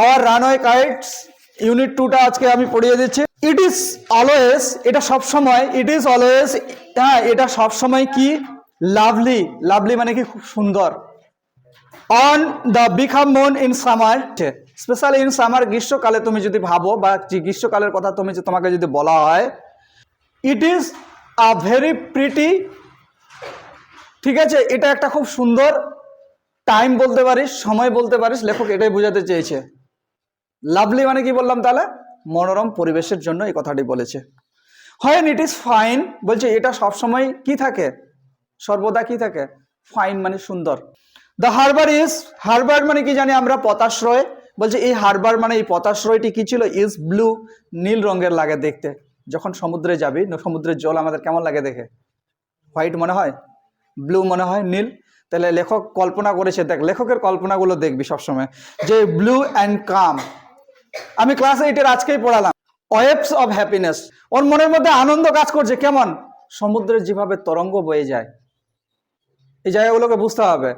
Hour runway kites unit 2টা আজকে আমি পড়িয়ে দিচ্ছি। ইট ইজ অলওয়েজ, এটা সবসময়, ইট ইজ অলওয়েজ, হ্যাঁ এটা সবসময় কি লাভলি, লাভলি মানে কি খুব সুন্দর। On the become moon in summer, specially in summer, গ্রীষ্মকালে তুমি যদি ভাবো বা গ্রীষ্মকালের কথা তোমাকে যদি বলা হয়, it is a very pretty, ঠিক আছে, এটা একটা খুব সুন্দর টাইম বলতে পারিস, সময় বলতে পারিস, লেখক এটাই বোঝাতে চেয়েছে। লাভলি মানে কি বললাম তাহলে, মনোরম পরিবেশের জন্য এই কথাটি বলেছে। হয় ইট ইজ ফাইন, বলছে এটা সবসময় কি থাকে, সর্বদা কি থাকে, ফাইন মানে সুন্দর। দ্য হারবার ইজ, হারবার মানে কি জানি আমরা, পতাশ্রয়, বলছে এই হারবার মানে এই পতাশ্রয়টি কি ছিল, ইজ ব্লু, নীল রঙের লাগে দেখতে। যখন সমুদ্রে যাবি, সমুদ্রের জল আমাদের কেমন লাগে দেখে, হোয়াইট মনে হয়, ব্লু মনে হয়, নীল। তাহলে লেখক কল্পনা করেছে, দেখ লেখকের কল্পনাগুলো দেখবি সবসময়, যে ব্লু অ্যান্ড কাম। আমি ক্লাস 8-এর আজকেই পড়ালাম, ওয়েভস অফ হ্যাপিনেস, ওর মনের মধ্যে আনন্দ কাজ করছে, কেমন, সমুদ্রের যেভাবে তরঙ্গ বয়ে যায়, এই জায়গাগুলোকে বুঝতে হবে,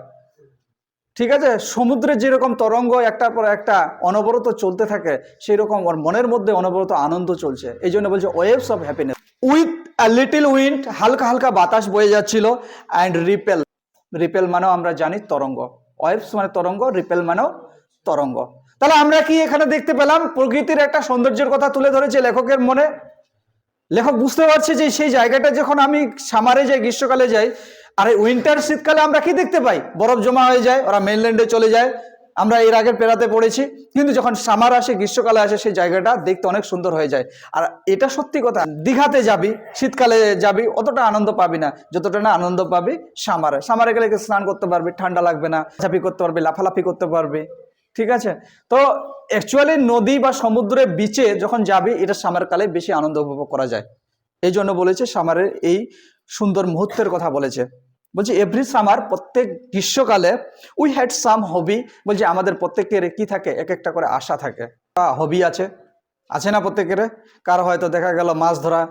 ঠিক আছে। সমুদ্রের যেরকম তরঙ্গ একটার পর একটা অনবরত চলতে থাকে, সেই রকম ওর মনের মধ্যে অনবরত আনন্দ চলছে, এই জন্য বলছে waves of happiness. With a little wind, হালকা হালকা বাতাস বয়ে যাচ্ছিল, অ্যান্ড রিপেল, রিপেল মানেও আমরা জানি তরঙ্গ, ওয়েভস মানে তরঙ্গ, রিপেল মানেও তরঙ্গ। তাহলে আমরা কি এখানে দেখতে পেলাম, প্রকৃতির একটা সৌন্দর্যের কথা তুলে ধরেছে লেখকের মনে। লেখক বুঝতে পারছে যে সেই জায়গাটা যখন আমি সামারে যাই, গ্রীষ্মকালে যাই, আর উইন্টার শীতকালে আমরা কি দেখতে পাই, বরফ জমা হয়ে যায়, ওরা মেইনল্যান্ডে চলে যায়, আমরা এর আগের পেরাতে পড়েছি। কিন্তু যখন সামার আসে, গ্রীষ্মকালে আসে, সেই জায়গাটা দেখতে অনেক সুন্দর হয়ে যায়। আর এটা সত্যি কথা, দীঘাতে যাবি, শীতকালে যাবি, অতটা আনন্দ পাবি না যতটা না আনন্দ পাবি সামারে। সামারে গেলে স্নান করতে পারবি, ঠান্ডা লাগবে না, ঝাঁপি করতে পারবি, লাফালাফি করতে পারবি, ঠিক আছে। তো অ্যাকচুয়ালি নদী বা সমুদ্রে বিচে যখন যাবি, এটা সামার কালে বেশি আনন্দ উপভোগ করা যায়, এই জন্য বলেছে সামারের এই সুন্দর মুহূর্তের কথা বলেছে। বলছে এভরি সামার, প্রত্যেক গ্রীষ্মকালে, উই হ্যাড সাম হবি, বলছে আমাদের প্রত্যেকের কি থাকে, এক একটা করে আশা থাকে, হবি আছে, আছে না প্রত্যেকের। কারো হয়তো দেখা গেল মাছ ধরা,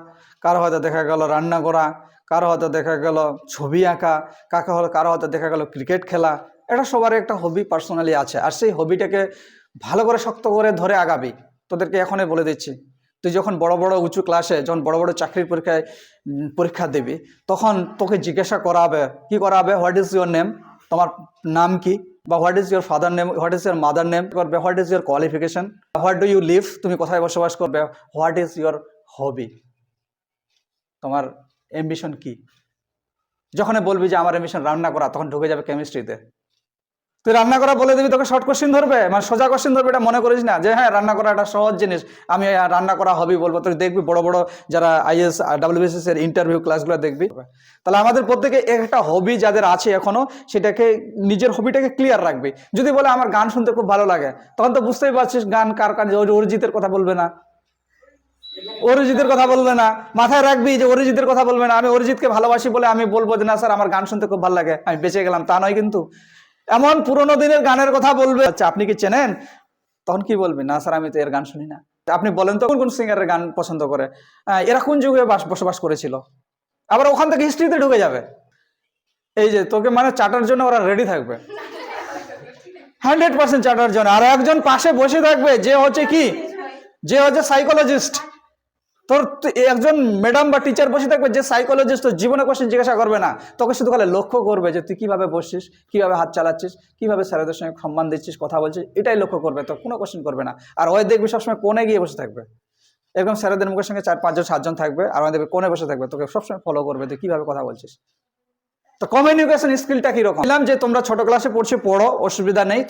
কারো হয়তো দেখা গেল রান্না করা, কারো হয়তো দেখা গেল ছবি আঁকা, কারো হয়তো দেখা গেল ক্রিকেট খেলা। এটা সবার একটা হবি পার্সোনালি আছে, আর সেই হবিটাকে ভালো করে শক্ত করে ধরে আগাবি। তোদেরকে এখনই বলে দিচ্ছি, তুই যখন বড় বড় উঁচু ক্লাসে, যখন বড় বড় চাকরির পরীক্ষা দিবি, তখন তোকে জিজ্ঞাসা করা হবে, কি করা হবে, হোয়াট ইজ ইউর নেম, তোমার নাম কি, বা what is your father name, what is your mother name করবে, what is your qualification, what do you live, তুমি কোথায় বসবাস করবে, হোয়াট ইজ ইউর হবি, তোমার অ্যাম্বিশন কি। যখন বলবি যে আমার অ্যাম্বিশন রান্না করা, তখন ঢুকে যাবে কেমিস্ট্রিতে। তুই রান্না করা বলে দিবি, তোকে শর্ট কোশ্চেন ধরবে, মানে সোজা কোশ্চেন ধরবে, এটা মনে করিস না যে হ্যাঁ রান্না করা একটা সহজ জিনিস, আমি রান্না করা হবি বলবো। তুই দেখবি বড় বড় যারা আইএস ডাব্লিউবিসিএস এর ইন্টারভিউ ক্লাসগুলো দেখবি। তাহলে আমাদের প্রত্যেকে একটা হবি যাদের আছে এখনো, সেটাকে, নিজের হবিটাকে ক্লিয়ার রাখবি। যদি বলে আমার গান শুনতে খুব ভালো লাগে, তখন তো বুঝতেই পারছিস গান কার কান, অরিজিতের কথা বলবে না, অরিজিতের কথা বলবে না, মাথায় রাখবি যে অরিজিতের কথা বলবে না। আমি অরিজিৎকে ভালোবাসি বলে আমি বলবো যে না স্যার আমার গান শুনতে খুব ভালো লাগে, আমি বেঁচে গেলাম, তা নয় কিন্তু। এমন পুরোনো দিনের গানের কথা বলবে, আচ্ছা আপনি কি চেনেন, তখন কি বলবি, না স্যার আমি তো এর গান শুনি না। আপনি বলেন তো কোন কোন সিঙ্গারের গান পছন্দ করে, এরা কোন যুগে বসবাস করেছিল, আবার ওখান থেকে হিস্ট্রিতে ঢুকে যাবে। এই যে তোকে মানে চাটার জন্য ওরা রেডি থাকবে, 100% চাটার জন্য। আর একজন পাশে বসে থাকবে যে হচ্ছে কি, যে হচ্ছে সাইকোলজিস্ট। তোর একজন ম্যাডাম বা টিচার বসে থাকবে যে সাইকোলজিস্ট, তোর জীবনে কোশ্চেন জিজ্ঞাসা করবে না, তোকে শুধু খালি লক্ষ্য করবে যে তুই কিভাবে বসছিস, কিভাবে হাত চালাচ্ছিস, কিভাবে স্যারেদের সঙ্গে সম্মান দিচ্ছিস, কথা বলছিস, এটাই লক্ষ্য করবে, তো কোনো কোশ্চেন করবে না। আর ওই দেখবি সবসময় কোণে গিয়ে বসে থাকবে, এরকম স্যারেদের মুখের সঙ্গে 4-5 জন 7 জন থাকবে, আর ওই দেখবে কোণে বসে থাকবে, তোকে সবসময় ফলো করবে তুই কিভাবে কথা বলছিস। তো কমিউনিকেশন স্কিলটা কিরকম, বললাম যে তোমরা ছোট ক্লাসে পড়ছো, পড়ো, অসুবিধা নেই,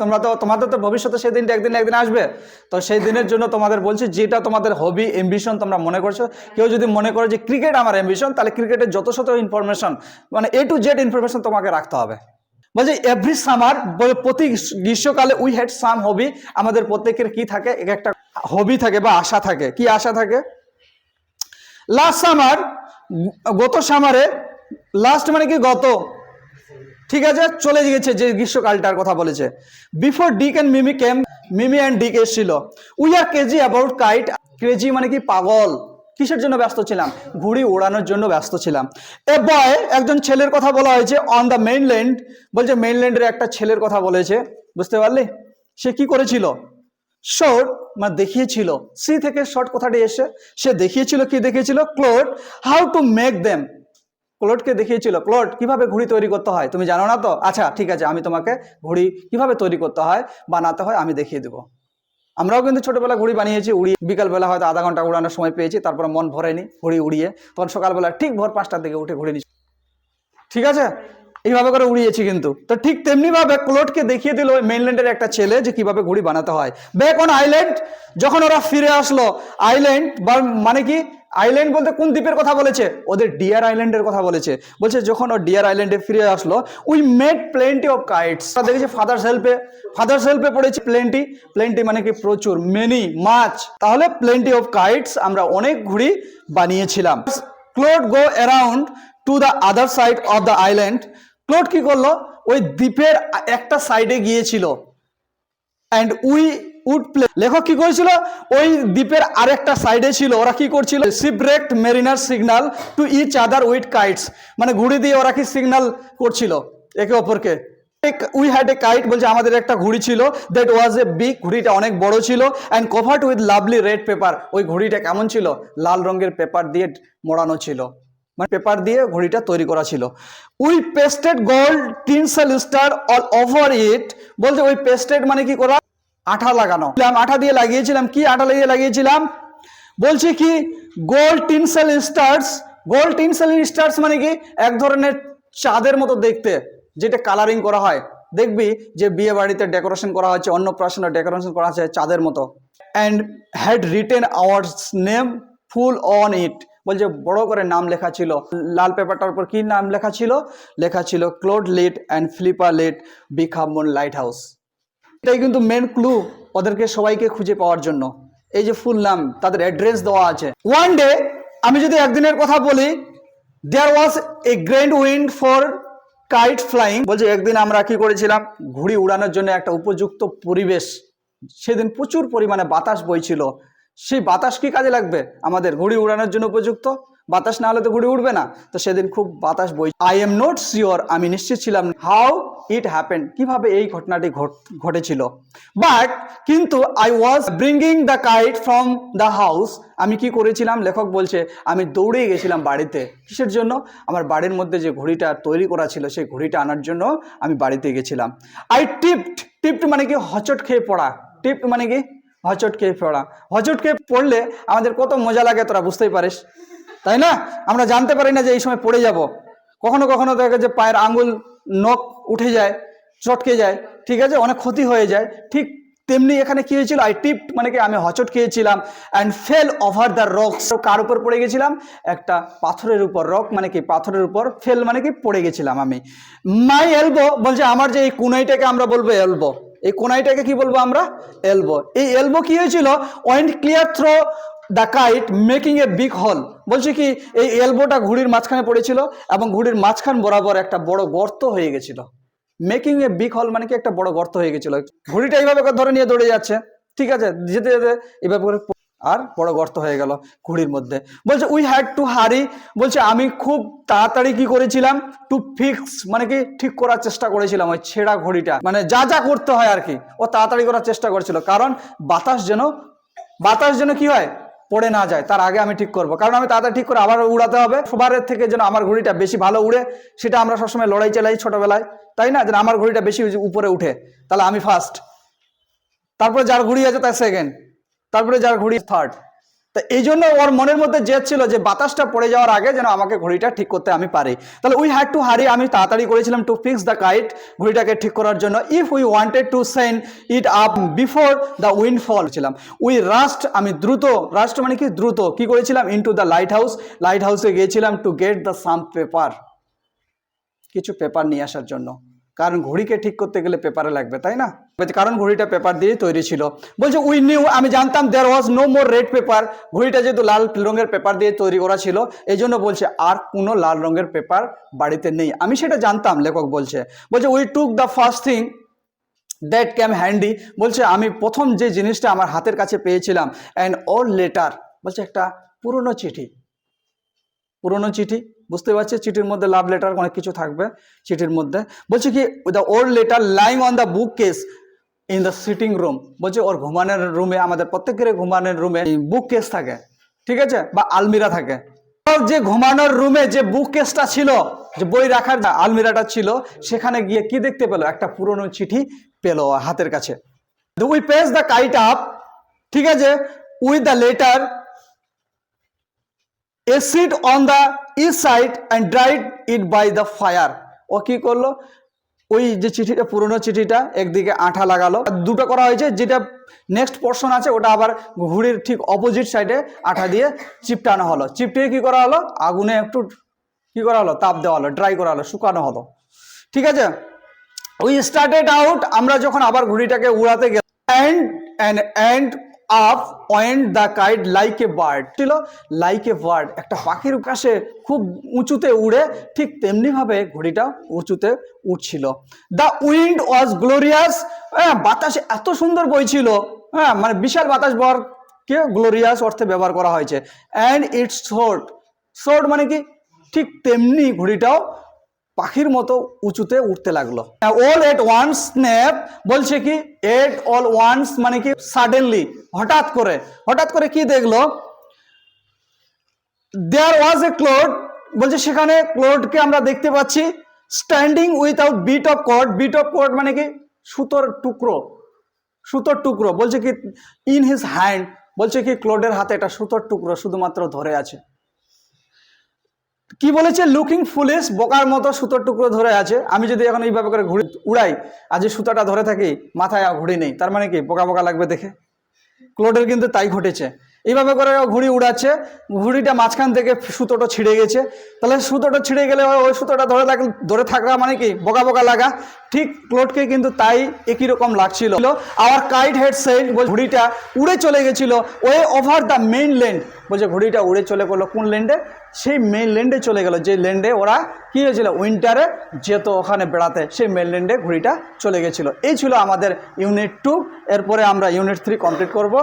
তোমাদের তো ভবিষ্যতে সেই দিনটা একদিন আসবে। তো সেই দিনের জন্য তোমাদের বলছি, যেটা তোমাদের হবি অ্যাম্বিশন তোমরা মনে করছো, কেউ যদি মনে করো যে ক্রিকেট আমার অ্যাম্বিশন, তাহলে ক্রিকেটের যত শত ইনফরমেশন, মানে A to Z ইনফরমেশন তোমাকে রাখতে হবে। বলছে এভরি সামার, প্রতি গ্রীষ্মকালে, উই হ্যাড সাম হবি, আমাদের প্রত্যেকের কি থাকে, এক একটা হবি থাকে বা আশা থাকে। কি আশা থাকে, লাস্ট সামার, গত সামারে, লাস্ট মানে কি গত, ঠিক আছে, চলে গেছে যে গ্রীষ্মকালটার কথা বলেছে। Before Dick and Mimi came, Mimi and Dick এসেছিল। We are crazy about kite, crazy মানে কি পাগল, কিসের জন্য ব্যস্ত ছিলাম, ঘুড়ি ওড়ানোর জন্য ব্যস্ত ছিলাম। এ বয়, একজন ছেলের কথা বলা হয়েছে, অন দ্য মেইনল্যান্ড, বলছে মেইনল্যান্ডের একটা ছেলের কথা বলেছে, বুঝতে পারলি, সে কি করেছিল, শোড মানে দেখিয়েছিল, সি থেকে শর্ট কথাটি এসে সে দেখিয়েছিল, কি দেখিয়েছিল? Claude how to make them. ক্লোডকে দেখিয়েছিল ক্লোড কিভাবে ঘড়ি তৈরি করতে হয়, তুমি জানো না তো? আচ্ছা ঠিক আছে, আমি তোমাকে ঘড়ি কিভাবে তৈরি করতে হয়, বানাতে হয় আমি দেখিয়ে দেবো। আমরাও কিন্তু ছোটবেলা ঘড়ি বানিয়েছি, উড়িয়ে বিকালবেলা হয়তো আধা ঘন্টা উড়ানোর সময় পেয়েছি, তারপরে মন ভরেনি ঘড়ি উড়িয়ে, তখন সকালবেলা ঠিক ভোর 5টার দিকে উঠে ঘড়ি নিচ্ছি, ঠিক আছে, এইভাবে করে উড়িয়েছি। কিন্তু তো ঠিক তেমনি ভাবে ক্লোডকে দেখিয়ে দিল ওই মেইনল্যান্ডের একটা ছেলে যে কিভাবে ঘড়ি বানাতে হয়। ব্যাক অন আইল্যান্ড, যখন ওরা ফিরে আসলো আইল্যান্ড, মানে কি আইল্যান্ড বলতে কোন দ্বীপের কথা বলেছে? ওদের ডিয়ার আইল্যান্ডের কথা বলেছে। বলছে যখন ও ডিয়ার আইল্যান্ডে ফিরে আসলো, we made plenty of kites. দেখেছি ফাদার্স হেল্পে পড়েছি প্লেন্টি, প্লেন্টি মানে কি প্রচুর, মেনি, মাছ, তাহলে প্লেন্টি অফ কাইটস, আমরা অনেক ঘুড়ি বানিয়েছিলাম। Clot go around to the other side of the island. Clot কি করলো? ওই দ্বীপের একটা সাইডে গিয়েছিল। অ্যান্ড উই উড প্লে, লেখক কি করেছিল? ওই দ্বীপের আরেকটা সাইডে ছিল, ওরা কি করছিল? Shipwrecked mariner signal to each other with kites, মানে ঘুড়ি দিয়ে ওরা কি সিগন্যাল করছিল একে অপরকে। উই হ্যাড এ কাইট, বলছে আমাদের একটা ঘুড়ি ছিল, দ্যাট ওয়াজ এ বিগ, ঘুড়িটা অনেক বড় ছিল, and covered with lovely red paper. ওই ঘুড়িটা কেমন ছিল? লাল রঙের পেপার দিয়ে মোড়ানো ছিল, মানে পেপার দিয়ে ঘড়িটা তৈরি করা ছিল। We pasted gold tinsel star all over it, বলতে ওই পেস্টেড মানে কি করা? আঠা লাগানো, আঠা দিয়ে লাগিয়েছিলাম। কি আঠা লাগিয়ে লাগিয়েছিলাম? বলছি কি gold tinsel stars. Gold tinsel stars মানে কি? এক ধরনের চাঁদের মতো দেখতে, যেটা কালারিং করা হয়, দেখবি যে বিয়ে বাড়িতে ডেকোরেশন করা হচ্ছে, অন্নপ্রাশনে ডেকোরেশন করা হচ্ছে চাঁদের মতো। And had written hour name full on it, বলছে বড় করে নাম লেখা ছিল লাল পেপারটার উপর। কি নাম লেখা ছিল? লেখা ছিল Claude lit and Flippa lit became moon light house. এটাই কিন্তু মেন ক্লু ওদেরকে সবাইকে খুঁজে পাওয়ার জন্য। এই যে ফুল নাম, তাদের অ্যাড্রেস দেওয়া আছে। ওয়ান ডে, আমি যদি একদিনের কথা বলি, there was a grand wind for kite flying, বলছে একদিন আমরা কি করেছিলাম? ঘুড়ি উড়ানোর জন্য একটা উপযুক্ত পরিবেশ, সেদিন প্রচুর পরিমাণে বাতাস বইছিল। সেই বাতাস কি কাজে লাগবে? আমাদের ঘুড়ি উড়ানোর জন্য উপযুক্ত। বাতাস না হলে তো ঘুড়ি উঠবে না, তো সেদিন খুব বাতাস বই। আই এম নট শিওর, আমি নিশ্চিত ছিলাম হাউ ইট হ্যাপেন, কিভাবে এই ঘটনাটি ঘটেছিল। বাট কিন্তু I was bringing the kite from the house, আমি কি করেছিলাম? লেখক বলছে আমি দৌড়ে গেছিলাম বাড়িতে। কিসের জন্য? আমার বাড়ির মধ্যে যে ঘড়িটা তৈরি করা ছিল সেই ঘড়িটা আনার জন্য আমি বাড়িতে গেছিলাম। আই টিপড মানে কি? হচট খেয়ে পড়া। টিপড মানে কি? হচট খেয়ে পড়া। হচট খেয়ে পড়লে আমাদের কত মজা লাগে তোরা বুঝতেই পারিস, তাই না? আমরা জানতে পারি না যে এই সময় পড়ে যাব। কখনো কখনো দেখা যায় পায়ের আঙুল নখ উঠে যায়, চটকে যায়, ঠিক আছে, অনেক ক্ষতি হয়ে যায়। ঠিক তেমনি এখানে কি হয়েছিল? আই টিপড মানে কি? আমি হচট খেয়েছিলাম। And fell over the rocks, কার উপর পড়ে গেছিলাম? একটা পাথরের উপর। রক মানে কি? পাথরের উপর। ফেল মানে কি? পড়ে গেছিলাম আমি। মাই এলবো, বলছে আমার যে এই কোনাইটাকে আমরা বলবো এলবো, এই কোনাইটাকে কি বলবো আমরা? এলবো। এই এলবো কি হয়েছিল? Went clear through the kite making a big hole, বলছে কি এই এলবোটা ঘুড়ির মাঝখানে পড়েছিল এবং ঘুড়ির মাঝখান বরাবর একটা বড় গর্ত হয়ে গেছিল। মেকিং এ বিগ হল মানে কি? একটা বড় গর্ত হয়ে গেছিল। ঘুড়িটা এইভাবে ধরে নিয়ে দৌড়ে যাচ্ছে, ঠিক আছে, যেতে যেতে এইভাবে করে আর বড় গর্ত হয়ে গেল ঘুড়ির মধ্যে। বলছে উই হ্যাড টু হারি, বলছে আমি খুব তাড়াতাড়ি কি করেছিলাম? টু ফিক্স মানে কি? ঠিক করার চেষ্টা করেছিলাম ওই ছেঁড়া ঘড়িটা, মানে যা যা করতে হয় আর কি, ও তাড়াতাড়ি করার চেষ্টা করেছিল, কারণ বাতাস যেন কি হয়? পড়ে না যায়, তার আগে আমি ঠিক করব, কারণ আমি তাড়াতাড়ি ঠিক করে আবার উড়াতে হবে। সবার থেকে যেন আমার ঘড়িটা বেশি ভালো উড়ে, সেটা আমরা সবসময় লড়াই চালাই ছোটবেলায়, তাই না? যেন আমার ঘড়িটা বেশি উপরে উঠে, তাহলে আমি ফার্স্ট, তারপরে যার ঘড়ি আছে তার সেকেন্ড, তারপরে যার ঘড়ি থার্ড। তো এই জন্য ওর মনের মধ্যে জেদ ছিল যে বাতাসটা পড়ে যাওয়ার আগে যেন আমাকে ঘড়িটা ঠিক করতে আমি পারি। তাহলে উই হ্যাড টু হারি, আমি তাড়াতাড়ি করেছিলাম টু ফিক্স দ্য কাইট, ঘড়িটাকে ঠিক করার জন্য। If we wanted to send it up before the wind fall ছিলাম। উই রাস্ট, আমি দ্রুত, রাস্ট মানে কি? দ্রুত কি করেছিলাম? ইনটু দ্য লাইট হাউসে গিয়েছিলাম to get the some paper, কিছু পেপার নিয়ে আসার জন্য, কারণ ঘড়িকে ঠিক করতে গেলে পেপারে লাগবে, তাই না? কারণ ঘড়িটা পেপার দিয়ে তৈরি ছিল। বলছে উই নিউ, আমি জানতাম there was no more red paper, ঘড়িটা যেহেতু লাল রঙের পেপার দিয়ে তৈরি করা ছিল, এই জন্য বলছে আর কোনো লাল রঙের পেপার বাড়িতে নেই, আমি সেটা জানতাম। লেখক বলছে we took the first thing that came handy, বলছে আমি প্রথম যে জিনিসটা আমার হাতের কাছে পেয়েছিলাম, অ্যান্ড ওল্ড লেটার, বলছে একটা পুরনো চিঠি, বুঝতে পারছি, চিঠির মধ্যে লাভ লেটার অনেক কিছু থাকবে চিঠির মধ্যে। বলছে কি the old letter lying on the book case, in the sitting room, বলছে ওর ঘুমানোর রুমে, আমাদের প্রত্যেকের ঘুমানোর রুমে বুক কেস থাকে, ঠিক আছে, বা আলমিরা থাকে। যে ঘুমানোর রুমে যে বুক কেসটা ছিল, যে বই রাখার আলমিরাটা ছিল, সেখানে গিয়ে কি দেখতে পেলো, একটা পুরনো চিঠি পেলো হাতের কাছে। We page the kite up, ঠিক আছে, with the letter a sit on the east side and dried it by the fire. ও কি করলো, ওই যে চিঠিটা, পুরনো চিঠিটা একদিকে আঠা লাগালো, দুটো করা হয়েছে, যেটা নেক্সট পোর্শন আছে ওটা আবার ঘুড়ির ঠিক অপোজিট সাইডে আঠা দিয়ে চিপটানো হলো। চিপটিয়ে কি করা হলো, আগুনে একটু কি করা হলো, তাপ দেওয়া হলো, ড্রাই করা হলো, শুকানো হলো, ঠিক আছে। উই স্টার্টেড আউট, আমরা যখন আবার ঘুড়িটাকে উড়াতে গেলাম, and up went the kite like a bird, ছিল লাইক এ বার্ড, একটা পাখির কাছে খুব উঁচুতে উড়ে, ঠিক তেমনি ভাবে ঘুড়িটা উঁচুতে উঠছিল। দ্য উইন্ড ওয়াজ গ্লোরিয়াস, বাতাসে এত সুন্দর বইছিল, মানে বিশাল বাতাস বরকে গ্লোরিয়াস অর্থে ব্যবহার করা হয়েছে। অ্যান্ড ইটস সোর্ড, সোর্ড মানে কি, ঠিক তেমনি ঘুড়িটাও পাখির মতো উঁচুতে উঠতে লাগলো। অল এট ওয়ান্স স্ন্যাপ, বলছে কি এট অল ওয়ান্স মানে কি সাডেনলি, হঠাৎ করে কি দেখলো, দেয়ার ওয়াজ এ ক্লোড, বলছে সেখানে ক্লোডকে আমরা দেখতে পাচ্ছি, standing without bit of cord, bit of cord মানে কি সুতোর টুকরো, বলছে কি ইন হিজ হ্যান্ড, বলছে কি ক্লোডের হাতে একটা সুতোর টুকরো শুধুমাত্র ধরে আছে। কি বলেছে, লুকিং ফুলিশ, বোকার মতো সুতোর টুকরো ধরে আছে। আমি যদি এখন এইভাবে করে ঘুড়ি উড়াই আর যে সুতোটা ধরে থাকি, মাথায় ঘুড়ি নেই, তার মানে কি বোকা লাগবে দেখে। ক্লোডের কিন্তু তাই ঘটেছে, এইভাবে করে ঘুড়ি উড়াচ্ছে, ঘুড়িটা মাঝখান থেকে সুতোটা ছিঁড়ে গেছে, তাহলে সুতোটা ছিঁড়ে গেলে ওই সুতোটা ধরে থাকা মানে কি বোকা লাগা। ঠিক ক্লোডকে কিন্তু তাই একই রকম লাগছিল। আওয়ার কাইট হেড সেড, ঘুড়িটা উড়ে চলে গেছিল way over the main land, বলছে ঘুড়িটা উড়ে চলে গেলো কোন ল্যান্ডে, সেই মেইন ল্যান্ডে চলে গেল, যে ল্যান্ডে ওরা কি হয়েছিল উইন্টারে যেত ওখানে বেড়াতে, সেই মেইন ল্যান্ডে ঘুড়িটা চলে গেছিল। এই ছিল আমাদের ইউনিট 2, এরপরে আমরা ইউনিট 3 কমপ্লিট করব।